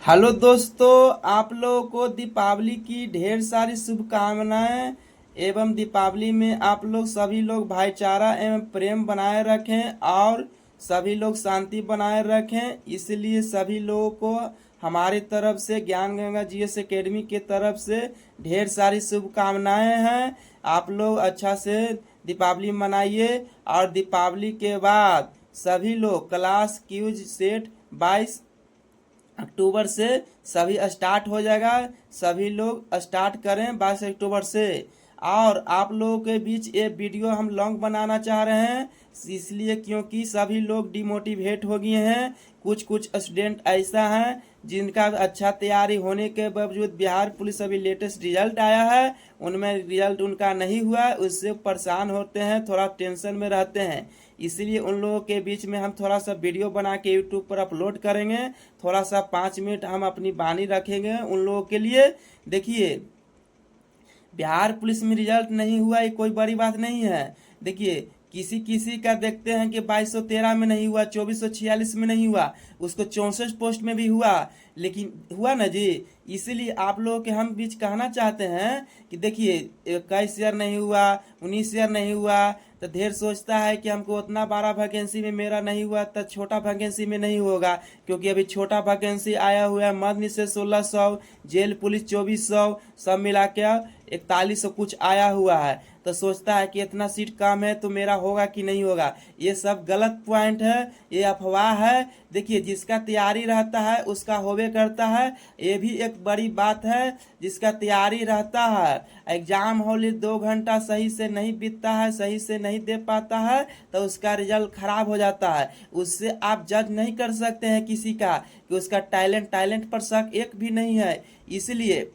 Hello दोस्तों, आप लोगों को दीपावली की ढेर सारी शुभकामनाएं। एवं दीपावली में आप लोग सभी लोग भाईचारा एवं प्रेम बनाए रखें और सभी लोग शांति बनाए रखें। इसलिए सभी लोगों को हमारी तरफ से ज्ञान गंगा जीएस एकेडमी की तरफ से ढेर सारी शुभकामनाएं हैं। आप लोग अच्छा से दीपावली मनाइए। और दीपावली के बाद सभी लोग क्लास क्यूज सेट 22 अक्टूबर से सभी स्टार्ट हो जाएगा। सभी लोग स्टार्ट करें 22 अक्टूबर से। और आप लोगों के बीच ये वीडियो हम लॉन्ग बनाना चाह रहे हैं, इसलिए क्योंकि सभी लोग डिमोटिवेट हो गए हैं। कुछ कुछ स्टूडेंट ऐसा हैं जिनका अच्छा तैयारी होने के बावजूद बिहार पुलिस अभी लेटेस्ट रिजल्ट आया है, उनमें रिजल्ट उनका नहीं हुआ है, उससे परेशान होते हैं, थोड़ा टेंशन में रहते हैं। इसलिए उन लोगों के बीच में हम थोड़ा सा वीडियो बना के यूट्यूब पर अपलोड करेंगे। थोड़ा सा 5 मिनट हम अपनी बानी रखेंगे उन लोगों के लिए। देखिए, बिहार पुलिस में रिजल्ट नहीं हुआ ये कोई बड़ी बात नहीं है। देखिए, किसी किसी का देखते हैं कि 2213 में नहीं हुआ, 2446 में नहीं हुआ, उसको 64 पोस्ट में भी हुआ, लेकिन हुआ ना जी। इसीलिए आप लोगों के हम बीच कहना चाहते हैं कि देखिए, 21 ईयर नहीं हुआ, 19 ईयर नहीं हुआ, तो ढेर सोचता है कि हमको उतना बड़ा वैकेंसी में मेरा नहीं हुआ तो छोटा वैकेंसी में नहीं होगा। क्योंकि अभी छोटा वैकेंसी आया हुआ है, मद निषेध 1600, जेल पुलिस 2400, सब मिला के 4100 कुछ आया हुआ है। तो सोचता है कि इतना सीट कम है तो मेरा होगा कि नहीं होगा। ये सब गलत पॉइंट है, ये अफवाह है। देखिए, जिसका तैयारी रहता है उसका होवे करता है, ये भी एक बड़ी बात है। जिसका तैयारी रहता है, एग्जाम हॉल 2 घंटा सही से नहीं बीतता है, सही से नहीं दे पाता है, तो उसका रिजल्ट खराब हो जाता है। उससे आप जज नहीं कर सकते हैं किसी का कि उसका टैलेंट पर शक एक भी नहीं है। इसलिए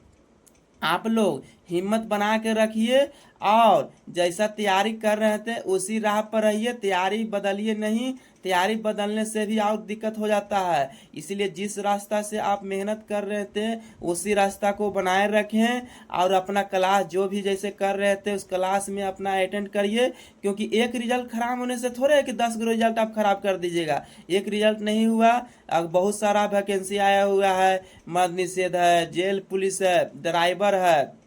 आप लोग हिम्मत बना के रखिए और जैसा तैयारी कर रहे थे उसी राह पर रहिए, तैयारी बदलिए नहीं। तैयारी बदलने से भी और दिक्कत हो जाता है। इसलिए जिस रास्ता से आप मेहनत कर रहे थे उसी रास्ता को बनाए रखें और अपना क्लास जो भी जैसे कर रहे थे उस क्लास में अपना अटेंड करिए। क्योंकि एक रिजल्ट खराब होने से थोड़े है कि 10 रिजल्ट आप खराब कर दीजिएगा। एक रिजल्ट नहीं हुआ, अब बहुत सारा वैकेंसी आया हुआ है, मद निषेध है, जेल पुलिस है, ड्राइवर है।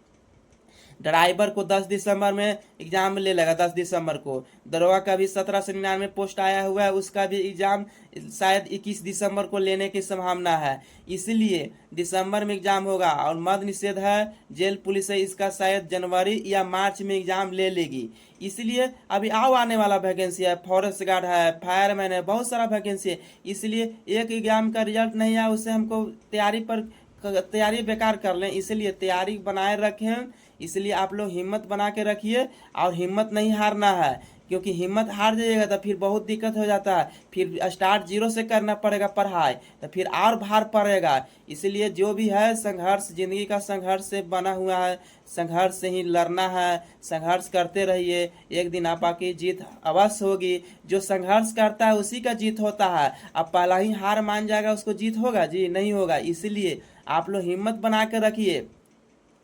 ड्राइवर को 10 दिसंबर में एग्जाम ले लेगा, 10 दिसंबर को। दरोगा का भी 1799 पोस्ट आया हुआ है, उसका भी एग्जाम शायद 21 दिसंबर को लेने की संभावना है। इसलिए दिसंबर में एग्जाम होगा। और मद निषेध है, जेल पुलिस है, इसका शायद जनवरी या मार्च में एग्जाम ले लेगी। इसलिए अभी आओ आने वाला वैकेंसी है, फॉरेस्ट गार्ड है, फायरमैन है, बहुत सारा वैकेंसी है। इसलिए एक एग्जाम का रिजल्ट नहीं आया उससे हमको तैयारी बेकार कर लें। इसलिए तैयारी बनाए रखें। इसलिए आप लोग हिम्मत बना के रखिए और हिम्मत नहीं हारना है। क्योंकि हिम्मत हार जाइएगा तो फिर बहुत दिक्कत हो जाता है, फिर स्टार्ट जीरो से करना पड़ेगा पढ़ाई, तो फिर और भार पड़ेगा। इसलिए जो भी है संघर्ष, जिंदगी का संघर्ष से बना हुआ है, संघर्ष से ही लड़ना है। संघर्ष करते रहिए, एक दिन आपकी जीत अवश्य होगी। जो संघर्ष करता है उसी का जीत होता है। अब पहला ही हार मान जाएगा उसको जीत होगा जी? नहीं होगा। इसलिए आप लोग हिम्मत बना के रखिए।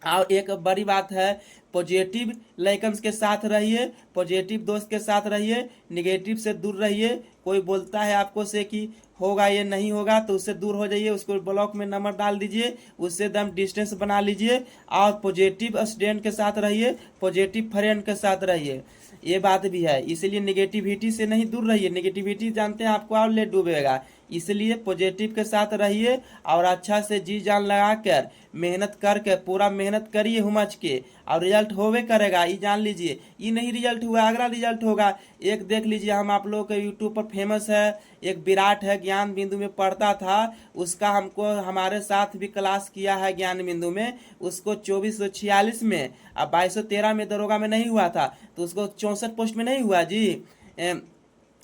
और एक बड़ी बात है, पॉजिटिव लाइकन्स के साथ रहिए, पॉजिटिव दोस्त के साथ रहिए, निगेटिव से दूर रहिए। कोई बोलता है आपको से कि होगा ये नहीं होगा तो उससे दूर हो जाइए, उसको ब्लॉक में नंबर डाल दीजिए, उससे एकदम डिस्टेंस बना लीजिए। और पॉजिटिव स्टूडेंट के साथ रहिए, पॉजिटिव फ्रेंड के साथ रहिए। ये बात भी है। इसलिए नेगेटिविटी से नहीं दूर रहिए, नेगेटिविटी जानते हैं आपको और ले डूबेगा। इसलिए पॉजिटिव के साथ रहिए और अच्छा से जी जान लगा कर मेहनत करके पूरा मेहनत करिए हुमच के, और रिजल्ट होवे करेगा। ये जान लीजिए, ये नहीं रिजल्ट हुआ अगला रिजल्ट होगा। एक देख लीजिए, हम आप लोगों के यूट्यूब पर फेमस है एक विराट है, ज्ञान बिंदु में पढ़ता था, उसका हमको हमारे साथ भी क्लास किया है ज्ञान बिंदु में। उसको 2446 में, अब 2213 में दरोगा में नहीं हुआ था, तो उसको 64 पोस्ट में नहीं हुआ जी,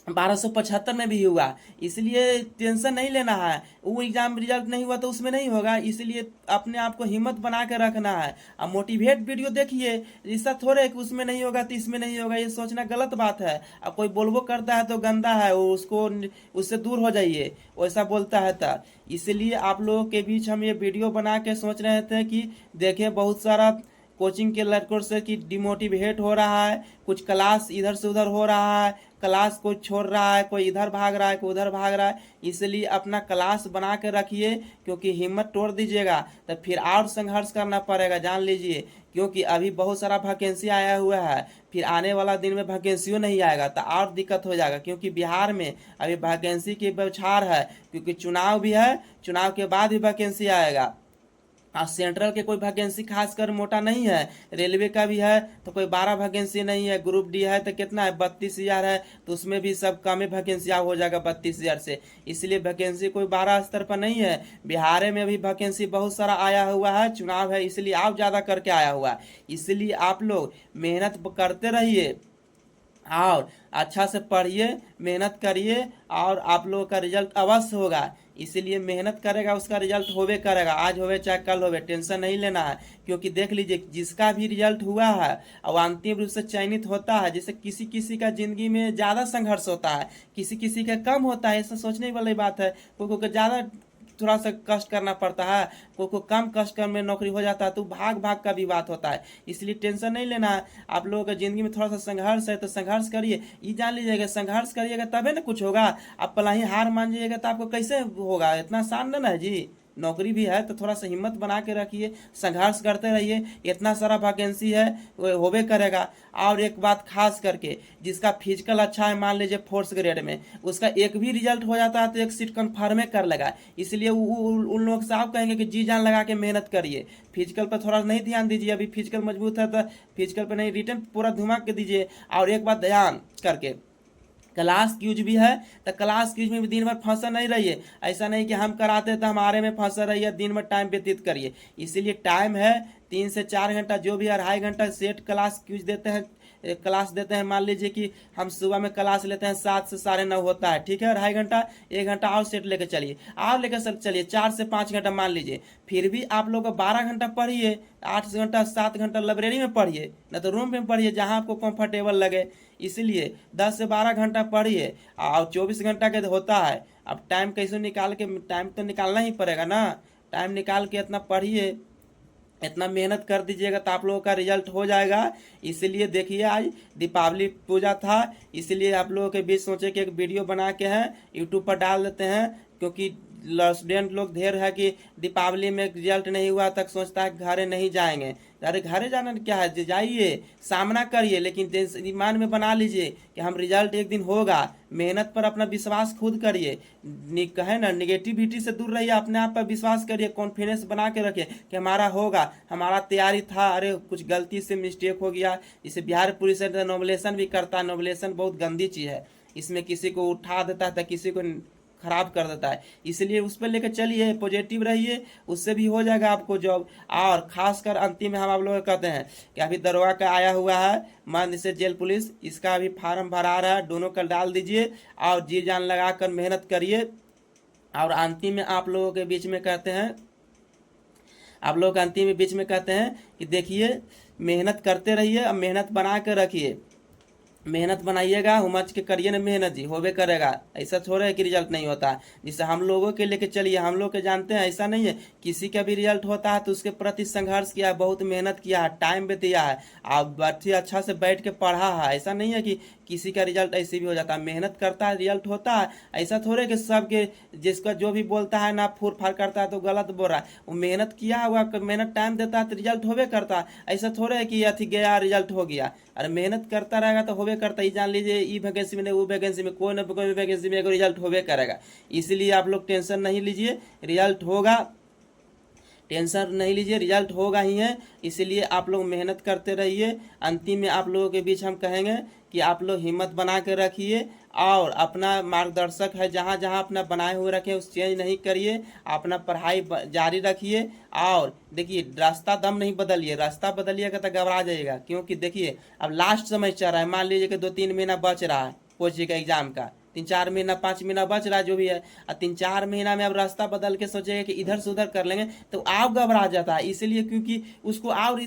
1275 में भी हुआ। इसलिए टेंशन नहीं लेना है। वो एग्जाम रिजल्ट नहीं हुआ तो उसमें नहीं होगा। इसलिए अपने आप को हिम्मत बना के रखना है। अब मोटिवेट वीडियो देखिए, ऐसा थोड़े कि उसमें नहीं होगा तो इसमें नहीं होगा, ये सोचना गलत बात है। अब कोई बोलबो करता है तो गंदा है वो, उसको उससे दूर हो जाइए, वैसा बोलता है तो। इसलिए आप लोगों के बीच हम ये वीडियो बना के सोच रहे थे कि देखें बहुत सारा कोचिंग के लड़कों से कि डिमोटिवेट हो रहा है, कुछ क्लास इधर से उधर हो रहा है, क्लास कोई छोड़ रहा है, कोई इधर भाग रहा है, कोई उधर भाग रहा है, इसलिए अपना क्लास बना के रखिए, क्योंकि हिम्मत तोड़ दीजिएगा तो फिर और संघर्ष करना पड़ेगा, जान लीजिए। क्योंकि अभी बहुत सारा वैकेंसी आया हुआ है, फिर आने वाला दिन में वैकेंसियों नहीं आएगा तो और दिक्कत हो जाएगा, क्योंकि बिहार में अभी वैकेंसी की बौछार है, क्योंकि चुनाव भी है, चुनाव के बाद भी वैकेंसी आएगा। और सेंट्रल के कोई वैकेंसी खासकर मोटा नहीं है, रेलवे का भी है तो कोई 12 वैकेंसी नहीं है, ग्रुप डी है तो कितना है 32,000 है, तो उसमें भी सब कम ही वैकेंसी हो जाएगा 32,000 से। इसलिए वैकेंसी कोई 12 स्तर पर नहीं है, बिहार में भी वैकेंसी बहुत सारा आया हुआ है, चुनाव है इसलिए आप ज़्यादा करके आया हुआ है। इसलिए आप लोग मेहनत करते रहिए और अच्छा से पढ़िए, मेहनत करिए और आप लोगों का रिजल्ट अवश्य होगा। इसीलिए मेहनत करेगा उसका रिजल्ट होवे करेगा, आज होवे चाहे कल होवे, टेंशन नहीं लेना है। क्योंकि देख लीजिए जिसका भी रिजल्ट हुआ है और अंतिम रूप से चयनित होता है, जैसे किसी किसी का जिंदगी में ज़्यादा संघर्ष होता है, किसी किसी का कम होता है, ऐसा सोचने वाली बात है। कोई को ज़्यादा थोड़ा सा कष्ट करना पड़ता है, को कम कष्ट कर में नौकरी हो जाता है, तो भाग भाग का भी बात होता है। इसलिए टेंशन नहीं लेना है। आप लोगों का जिंदगी में थोड़ा सा संघर्ष है तो संघर्ष करिए, ये जान लीजिएगा संघर्ष करिएगा तभी ना कुछ होगा। आप पलाही हार मान जाइएगा तो आपको कैसे होगा, इतना आसान ना है जी। नौकरी भी है तो थोड़ा सा हिम्मत बना के रखिए, संघर्ष करते रहिए, इतना सारा वैकेंसी है वो होबे करेगा। और एक बात खास करके, जिसका फिजिकल अच्छा है मान लीजिए फोर्थ ग्रेड में, उसका एक भी रिजल्ट हो जाता है तो एक सीट कन्फर्म कर लेगा। इसलिए उन लोग से आप कहेंगे कि जी जान लगा के मेहनत करिए, फिजिकल पर थोड़ा नहीं ध्यान दीजिए, अभी फिजिकल मजबूत है तो फिजिकल पर नहीं, रिटर्न पूरा धुमा के दीजिए। और एक बात ध्यान करके, क्लास क्यूज भी है तो क्लास क्यूज में भी दिन भर फंसा नहीं रहिए। ऐसा नहीं कि हम कराते तो हमारे में फंसा रहिए, दिन भर टाइम व्यतीत करिए। इसीलिए टाइम है 3 से 4 घंटा, जो भी 2.5 घंटा सेट क्लास क्यूज देते हैं, क्लास देते हैं। मान लीजिए कि हम सुबह में क्लास लेते हैं 7 से 9:30 होता है, ठीक है, 2.5 घंटा, 1 घंटा और सेट लेके चलिए, और लेकर सर चलिए 4 से 5 घंटा मान लीजिए। फिर भी आप लोग 12 घंटा पढ़िए, 8 घंटा 7 घंटा लाइब्रेरी में पढ़िए, न तो रूम में पढ़िए जहाँ आपको कंफर्टेबल लगे। इसलिए 10 से 12 घंटा पढ़िए और 24 घंटा के होता है। अब टाइम कैसे निकाल के, टाइम तो निकालना ही पड़ेगा ना, टाइम निकाल के इतना पढ़िए, इतना मेहनत कर दीजिएगा तो आप लोगों का रिजल्ट हो जाएगा। इसलिए देखिए आज दीपावली पूजा था, इसलिए आप लोगों के बीच सोचे कि एक वीडियो बना के हैं यूट्यूब पर डाल देते हैं, क्योंकि स्टूडेंट लोग ढेर है कि दीपावली में रिजल्ट नहीं हुआ तक सोचता है घरे नहीं जाएंगे। अरे घरे जाना क्या है, जाइए, सामना करिए, लेकिन ईमान में बना लीजिए कि हम रिजल्ट एक दिन होगा। मेहनत पर अपना विश्वास खुद करिए, कहे ना निगेटिविटी से दूर रहिए, अपने आप पर विश्वास करिए, कॉन्फिडेंस बना के रखिए कि हमारा होगा, हमारा तैयारी था, अरे कुछ गलती से मिस्टेक हो गया। इसे बिहार पुलिस नॉमिनेशन भी करता है, नॉमिनेशन बहुत गंदी चीज़ है, इसमें किसी को उठा देता है तो किसी को खराब कर देता है। इसलिए उस पर लेकर चलिए, पॉजिटिव रहिए, उससे भी हो जाएगा आपको जॉब। और खासकर अंतिम में हम आप लोग कहते हैं कि अभी दरोगा का आया हुआ है, मान जैसे जेल पुलिस, इसका अभी फार्म भरा रहा है, दोनों का डाल दीजिए और जी जान लगा कर मेहनत करिए। और अंतिम में आप लोगों के बीच में कहते हैं, आप लोग अंतिम में बीच में कहते हैं कि देखिए मेहनत करते रहिए और मेहनत बना कर रखिए, मेहनत बनाइएगा, हुमच के करिए ना मेहनत जी, होबे करेगा। ऐसा थोड़ा है कि रिजल्ट नहीं होता है, जिससे हम लोगों के लेके चलिए, हम लोग के जानते हैं ऐसा नहीं है, किसी का भी रिजल्ट होता है तो उसके प्रति संघर्ष किया है, बहुत मेहनत किया है, टाइम भी दिया है, आप अच्छा से बैठ के पढ़ा है। ऐसा नहीं है कि किसी का रिजल्ट ऐसे भी हो जाता है, मेहनत करता है रिजल्ट होता है। ऐसा थोड़े कि सबके जिसका जो भी बोलता है ना फूर फाड़ करता है तो गलत बोल रहा है, वो मेहनत किया हुआ, मेहनत टाइम देता है तो रिजल्ट होबे करता है। ऐसा थोड़े है कि अथी गया रिजल्ट हो गया, अरे मेहनत करता रहेगा तो होबे करता है। जान लीजिए ई वैकेंसी में नहीं, वो वैकेंसी में, कोई ना कोई वैकेंसी में एगो रिजल्ट होबे करेगा। इसलिए आप लोग टेंशन नहीं लीजिए, रिजल्ट होगा, टेंशन नहीं लीजिए, रिजल्ट होगा ही है। इसलिए आप लोग मेहनत करते रहिए। अंतिम में आप लोगों के बीच हम कहेंगे कि आप लोग हिम्मत बना के रखिए और अपना मार्गदर्शक है जहाँ जहाँ अपना बनाए हुए रखें उस चेंज नहीं करिए, अपना पढ़ाई जारी रखिए। और देखिए रास्ता दम नहीं बदलिए, रास्ता बदलिएगा तो घबरा जाइएगा, क्योंकि देखिए अब लास्ट समय चल रहा है, मान लीजिए कि 2-3 महीना बच रहा है कोचिंग का एग्जाम का, 3-4 महीना 5 महीना बच रहा है जो भी है, और 3-4 महीना में अब रास्ता बदल के सोचेगा कि इधर से उधर कर लेंगे तो आप घबरा जाता है। इसलिए क्योंकि उसको और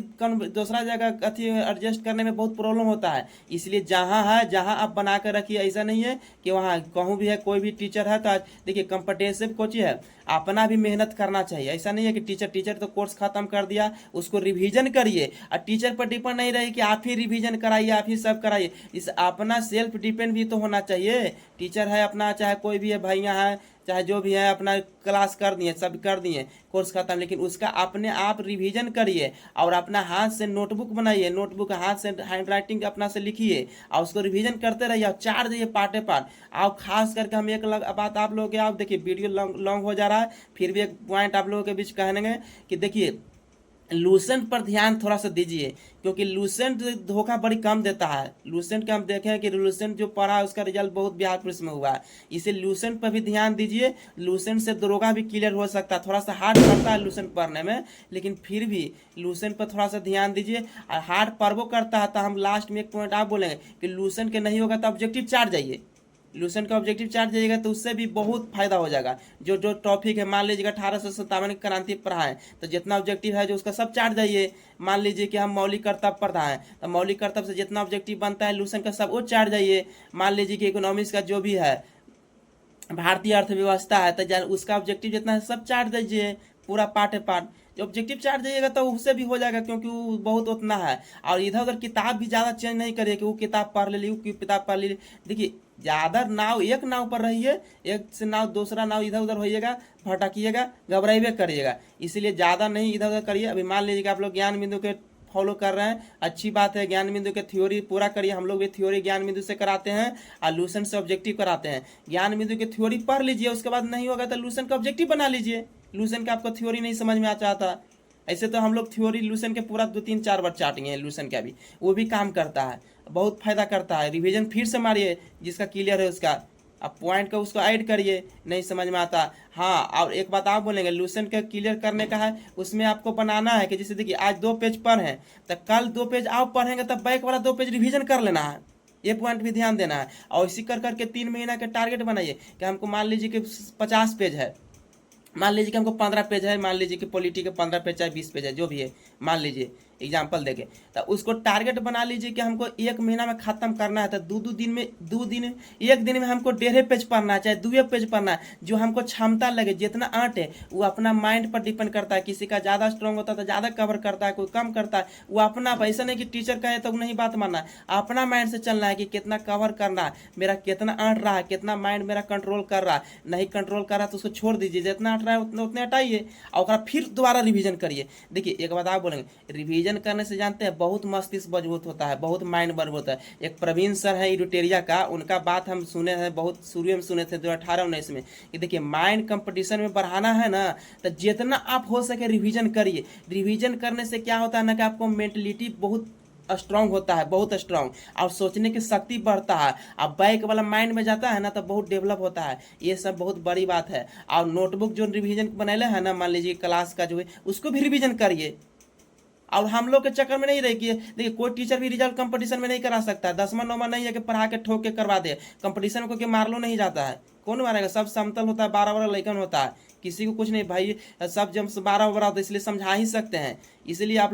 दूसरा जगह अथी एडजस्ट करने में बहुत प्रॉब्लम होता है। इसलिए जहाँ है जहाँ आप बना कर रखिए, ऐसा नहीं है कि वहाँ कहूँ भी है कोई भी टीचर है तो आज देखिए कॉम्पिटिटिव कोचिंग है, अपना भी मेहनत करना चाहिए। ऐसा नहीं है कि टीचर तो कोर्स खत्म कर दिया, उसको रिवीजन करिए और टीचर पर डिपेंड नहीं रहे कि आप ही रिवीजन कराइए, आप ही सब कराइए। इस अपना सेल्फ डिपेंड भी तो होना चाहिए। टीचर है अपना, चाहे कोई भी है, भैया है चाहे जो भी है, अपना क्लास कर दिए, सब कर दिए, कोर्स खत्म, लेकिन उसका अपने आप रिवीजन करिए और अपना हाथ से नोटबुक बनाइए, नोटबुक हाथ से हैंड राइटिंग अपना से लिखिए और उसको रिवीजन करते रहिए और चार जाइए पार्टे पार्ट। आप खास करके हम एक बात आप लोगों के, आप देखिए वीडियो लॉन्ग हो जा रहा है, फिर भी एक पॉइंट आप लोगों के बीच कहेंगे कि देखिए लूसेंट पर ध्यान थोड़ा सा दीजिए, क्योंकि लूसेंट धोखा बड़ी कम देता है। लूसेंट का हम देखें कि लूसेंट जो पढ़ा है उसका रिजल्ट बहुत बिहार पुलिस में हुआ है, इसे लूसेंट पर भी ध्यान दीजिए। लूसेंट से दरोगा भी क्लियर हो सकता है, थोड़ा सा हार्ड पड़ता है लूसेंट पढ़ने में, लेकिन फिर भी लूसेंट पर थोड़ा सा ध्यान दीजिए। और हार्ड पढ़बो करता है तो हम लास्ट में एक पॉइंट आप बोलेंगे कि लूसेंट के नहीं होगा तो ऑब्जेक्टिव चार्ट जाइए, लूसेंट का ऑब्जेक्टिव चार्ट जाइएगा तो उससे भी बहुत फायदा हो जाएगा। जो जो टॉपिक है, मान लीजिएगा 1857 की क्रांति पढ़ा है तो जितना ऑब्जेक्टिव है जो उसका सब चार्ट जाइए। मान लीजिए कि हम मौलिक कर्तव्य पढ़ा है तो मौलिक कर्तव्य से जितना ऑब्जेक्टिव बनता है लूसेंट का सब वो चार्ट जाइए। मान लीजिए कि इकोनॉमिक्स का जो भी है, भारतीय अर्थव्यवस्था है तो उसका ऑब्जेक्टिव जितना है सब चार्ट दीजिए, पूरा पार्ट है पार्ट। जो ऑब्जेक्टिव चार्ट जाइएगा तो उससे भी हो जाएगा, क्योंकि वो बहुत उतना है। और इधर उधर किताब भी ज़्यादा चेंज नहीं करिए कि वो किताब पढ़ ले ली, वो किताब पढ़ ली। देखिए ज़्यादा नाव एक नाव पर रहिए, एक से नाव दूसरा नाव इधर उधर होइएगा, भटकिएगा, घबराइए करिएगा, इसीलिए ज़्यादा नहीं इधर उधर करिए। अभी मान लीजिए कि आप लोग ज्ञान बिंदु के फॉलो कर रहे हैं, अच्छी बात है, ज्ञान बिंदु के थ्योरी पूरा करिए। हम लोग भी थ्योरी ज्ञान बिंदु से कराते हैं और लूसेंट से ऑब्जेक्टिव कराते हैं। ज्ञान बिंदु की थ्योरी पढ़ लीजिए, उसके बाद नहीं होगा तो लूसेंट का ऑब्जेक्टिव बना लीजिए। लूसेंट का आपको थ्योरी नहीं समझ में आता था, ऐसे तो हम लोग थ्योरी लूसेंट के पूरा 2-3-4 बार चाटेंगे हैं, लूसेंट का भी वो भी काम करता है, बहुत फायदा करता है। रिवीजन फिर से मारिए, जिसका क्लियर है उसका अब पॉइंट का उसको ऐड करिए, नहीं समझ में आता। हाँ, और एक बात आप बोलेंगे लूसेंट का क्लियर करने का है, उसमें आपको बनाना है कि जैसे देखिए आज 2 पेज पढ़ हैं तो कल 2 पेज आप पढ़ेंगे तब बैक वाला 2 पेज रिवीजन कर लेना है, ये पॉइंट भी ध्यान देना है। और इसी कर करके 3 महीना के टारगेट बनाइए कि हमको मान लीजिए कि 50 पेज है, मान लीजिए कि हमको 15 पेज है, मान लीजिए कि पॉलिटी के 15 पेज चाहे 20 पेज है, जो भी है मान लीजिए एग्जाम्पल देके, तो उसको टारगेट बना लीजिए कि हमको 1 महीना में खत्म करना है। तो दो दिन में 1 दिन में हमको 1.5 पेज पढ़ना है, चाहे 2 पेज पढ़ना है, जो हमको क्षमता लगे, जितना आंट है वो अपना माइंड पर डिपेंड करता है। किसी का ज़्यादा स्ट्रॉन्ग होता है तो ज़्यादा कवर करता है, कोई कम करता है, वो अपना। ऐसा नहीं कि टीचर कहे तो नहीं बात मानना है, अपना माइंड से चलना है कि कितना कवर करना है, मेरा कितना आंट रहा है, कितना माइंड मेरा कंट्रोल कर रहा है, नहीं कंट्रोल कर रहा तो उसको छोड़ दीजिए, जितना आंट रहा है उतने हटाइए और फिर दोबारा रिवीजन करिए। देखिए एक बात आप बोलेंगे, रिवीजन करने से जानते हैं बहुत मस्तिष्क मजबूत होता है, बहुत माइंड मजबूत होता है। एक प्रवीण सर है इरिटेरिया का, उनका बात हम सुने हैं, बहुत शुरू में सुने थे 2018-19 में, कि देखिए माइंड कंपटीशन में बढ़ाना है ना तो जितना आप हो सके रिवीजन करिए। रिवीजन करने से क्या होता है ना कि आपको मेंटलिटी बहुत स्ट्रांग होता है, बहुत स्ट्रांग, और सोचने की शक्ति बढ़ता है। अब बैक वाला माइंड में जाता है ना तो बहुत डेवलप होता है, ये सब बहुत बड़ी बात है। और नोटबुक जो रिवीजन बनेले है ना, मान लीजिए क्लास का जो है उसको भी रिवीजन करिए। और हम लोग के चक्कर में नहीं रही कि देखिए कोई टीचर भी रिजल्ट कंपटीशन में नहीं करा सकता है, 10वां 9वां नहीं है कि पढ़ा के ठोक के करवा दे। कंपटीशन को के मार लो नहीं जाता है, कौन मारेगा, सब समतल होता है, 12 लैकन होता है, किसी को कुछ नहीं भाई, सब जब 12 होता है इसलिए समझा ही सकते हैं। इसलिए आप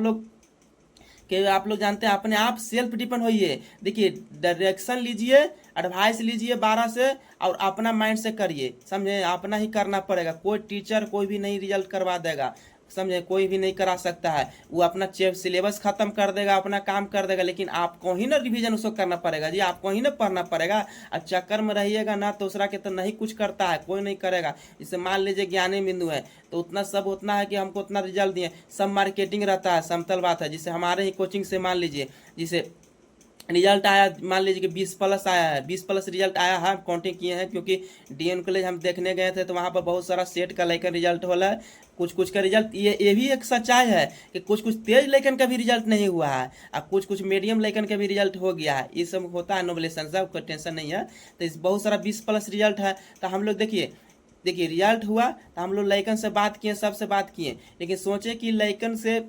लोग जानते हैं अपने आप सेल्फ डिपेंड होइए। देखिए डायरेक्शन लीजिए, एडवाइस लीजिए 12 से और अपना माइंड से करिए, समझे, अपना ही करना पड़ेगा। कोई टीचर कोई भी नहीं रिजल्ट करवा देगा, समझे, कोई भी नहीं करा सकता है। वो अपना सिलेबस खत्म कर देगा, अपना काम कर देगा, लेकिन आपको ही ना रिवीजन उसको करना पड़ेगा जी, आपको ही ना पढ़ना पड़ेगा। अब चक्कर में रहिएगा ना दूसरा के तो नहीं कुछ करता है, कोई नहीं करेगा। जैसे मान लीजिए ज्ञानी बिंदु है तो उतना है कि हमको उतना रिजल्ट दिए, सब मार्केटिंग रहता है, समतल बात है। जिसे हमारे ही कोचिंग से मान लीजिए जिसे रिजल्ट आया, मान लीजिए कि 20+ आया है, 20+ रिजल्ट आया है, काउंटिंग किए हैं क्योंकि डीएन कॉलेज हम देखने गए थे तो वहाँ पर बहुत सारा सेट का लेकर रिजल्ट हो रहा है, कुछ का रिजल्ट, ये भी एक सच्चाई है कि कुछ तेज लेखन का भी रिजल्ट नहीं हुआ है और कुछ मीडियम लेखन का भी रिजल्ट हो गया है। ये सब होता है नोबलेशन, सब कोई टेंशन नहीं है। तो इस बहुत सारा 20+ रिजल्ट है। तो हम लोग देखिए रिजल्ट हुआ तो हम लोग लेखन से बात किए, सबसे बात किए, लेकिन सोचे कि लेखन से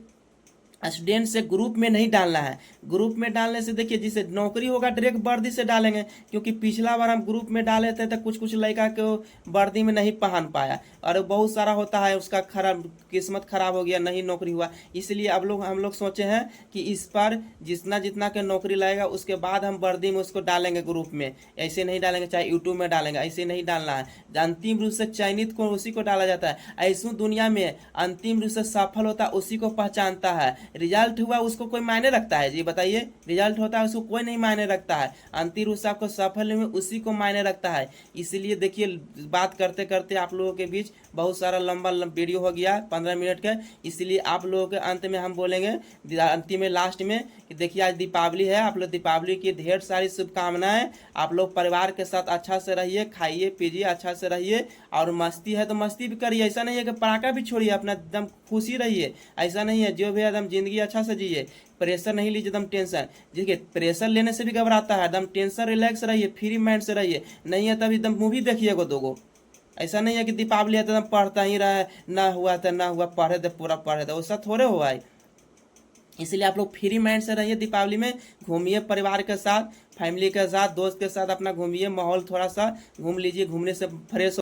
स्टूडेंट से ग्रुप में नहीं डालना है। ग्रुप में डालने से देखिए जिसे नौकरी होगा डायरेक्ट वर्दी से डालेंगे, क्योंकि पिछला बार हम ग्रुप में डाले थे तो कुछ कुछ लड़का को वर्दी में नहीं पहन पाया, और बहुत सारा होता है उसका खराब किस्मत खराब हो गया, नहीं नौकरी हुआ। इसलिए हम लोग सोचे हैं कि इस पर जितना जितना के नौकरी लगेगा उसके बाद हम वर्दी में उसको डालेंगे ग्रुप में, ऐसे नहीं डालेंगे। चाहे यूट्यूब में डालेंगे, ऐसे नहीं डालना है। अंतिम रूप से चयनित को उसी को डाला जाता है। ऐसी दुनिया में अंतिम रूप से सफल होता है उसी को पहचानता है। रिजल्ट हुआ उसको कोई मायने रखता है जी बताइए? रिजल्ट होता है उसको कोई नहीं मायने रखता है। अंतिम रूप से आपको सफल हुए उसी को मायने रखता है। इसलिए देखिए बात करते करते आप लोगों के बीच बहुत सारा लंबा वीडियो हो गया 15 मिनट का, इसलिए आप लोगों के अंत में हम बोलेंगे, अंतिम में लास्ट में, कि देखिए आज दीपावली है, आप लोग दीपावली की ढेर सारी शुभकामनाएं। आप लोग परिवार के साथ अच्छा से रहिए, खाइए पीजिए, अच्छा से रहिए, और मस्ती है तो मस्ती भी करिए। ऐसा नहीं है कि पटाखा भी छोड़िए, अपना एकदम खुशी रहिए, ऐसा नहीं है। जो भी एकदम जिंदगी अच्छा से जिए, प्रेशर नहीं लीजिए एकदम टेंशन। देखिए प्रेशर लेने से भी घबराता है, एकदम टेंशन रिलैक्स रहिए, फ्री माइंड से रहिए। नहीं है तब एकदम मूवी देखिएगा दोगो। ऐसा नहीं है कि दीपावली है तो एकदम पढ़ता ही रहा है, ना हुआ तो ना हुआ, पढ़े तो पूरा पढ़े तो, वैसा थोड़े हुआ है। इसलिए आप लोग फ्री माइंड से रहिए, दीपावली में घूमिए परिवार के साथ, फैमिली के साथ, दोस्त के साथ अपना घूमिए, माहौल थोड़ा सा घूम लीजिए, घूमने से फ्रेश